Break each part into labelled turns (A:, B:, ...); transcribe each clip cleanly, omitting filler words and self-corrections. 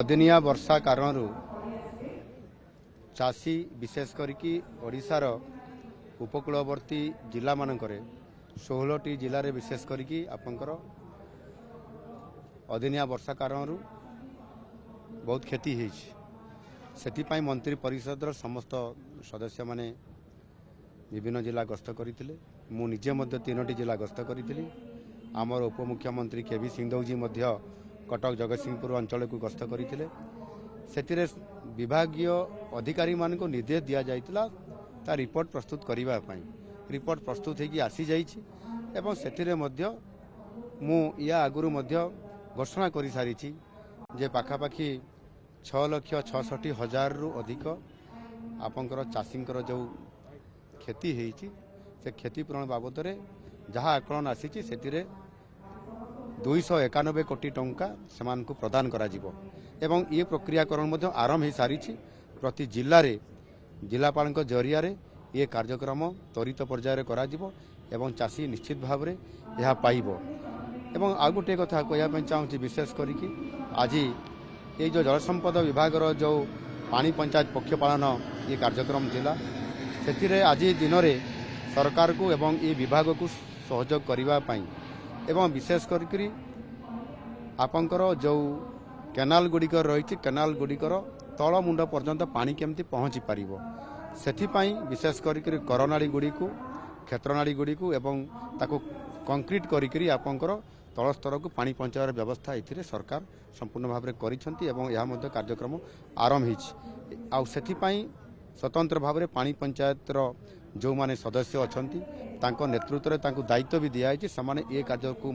A: अदिनिया वर्षा कारण चाषी विशेष करके ओडिशार उपकूलवर्ती जिला मानकरे 16टी जिले में विशेष करके आपंकर अदिनिया वर्षा कारण बहुत क्षति होती मंत्री परिषद समस्त सदस्य माने विभिन्न जिला गस्त करते मु निजे तीनोटी जिला गस्त करी आमर उपमुख्यमंत्री केवी सिंहदेव जी कटक जगतसिंहपुर अंचल को गस्त करते से विभागीय अधिकारी मान को निर्देश दि जाइतिला ता रिपोर्ट प्रस्तुत करने रिपोर्ट प्रस्तुत होगी आसी जाइछि एवं सेतिरे मध्य मु या आगुरु मध्य घोषणा कर सारी जे पाखापाखि 6,66,000 रु अधिक आपंकर चाषींकर जो क्षति होती से क्षतिपूरण बाबद जहाँ आकलन आसी से 291 कोटी टंका सेमान को प्रदान करा जिवो एवं ये प्रक्रियाकरण आरंभ हो सारी प्रति जिले में जिलापाल जरिया ये कार्यक्रम त्वरित पर्यायर करा जिवो एवं चाषी निश्चित भाव में यह पाइबो एवं आ गोटे कथा कहना चाहूँगी विशेष करी आज ये जो जल संपद विभाग जो पानी पंचायत पक्षपालन ये कार्यक्रम थिला से आज दिन में सरकार को एवं ये विभाग को सहयोग करने एवं विशेष करी आपंकर जो केनाल गुड़िक रही केनाल गुड़िकर तल मुंड पर्यंत पानी केमती पहुँची पार से विशेष करी करनाड़ी गुड़ी को क्षेत्रनाड़ी गुड़ी को एवं ताको कंक्रीट करी आपंकर तल स्तर को पानी पहुँचार व्यवस्था ये सरकार संपूर्ण भाव में कर कार्यक्रम आरंभ होती स्वतंत्र भाव में पानी पंचायत जो माने सदस्य अच्छा नेतृत्व में दायित्व भी दिखाई से ये कार्य को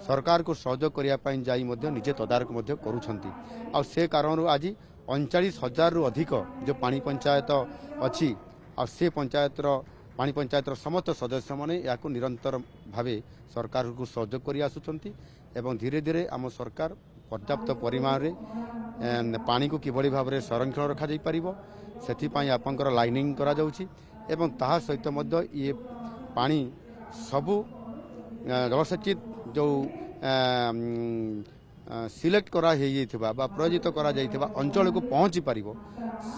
A: सरकार को सहयोग करने जाई निजे तदारक करुछंती आ से कारण आज 39,000 रु अधिक जो पानी पंचायत अच्छी आ से पंचायत पानी पंचायत समस्त सदस्य माने या निरंतर भाव सरकार को सहयोग कर आसुचंती एवं धीरे धीरे आम सरकार पर्याप्त परिमाण रे पानी को किभली भाव में संरक्षण रखा जाई परिबो सेथिपाई आपंकर लाइनिंग करा जाउची एवं ताहा सहित मध्य ये पानी सबु जलसेचित जो सिलेक्ट करा बा प्रयोजित करा जाइथिबा अंचल को पहुँची पारिबो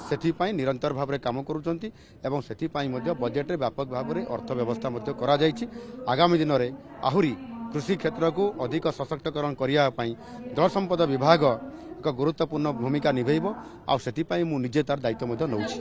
A: सेथिपाई निरंतर भाव में काम करुचंती एवं सेथिपाई मध्य बजेट रे व्यापक भाव में अर्थ व्यवस्था मध्य करा जाइछि आगामी दिन में आहुरी कृषि क्षेत्र को अधिक सशक्तकरण करने जल संपद विभाग एक गुरुत्वपूर्ण भूमिका निभेब आ सेथिपाई मु निजे तार दायित्व नौछि।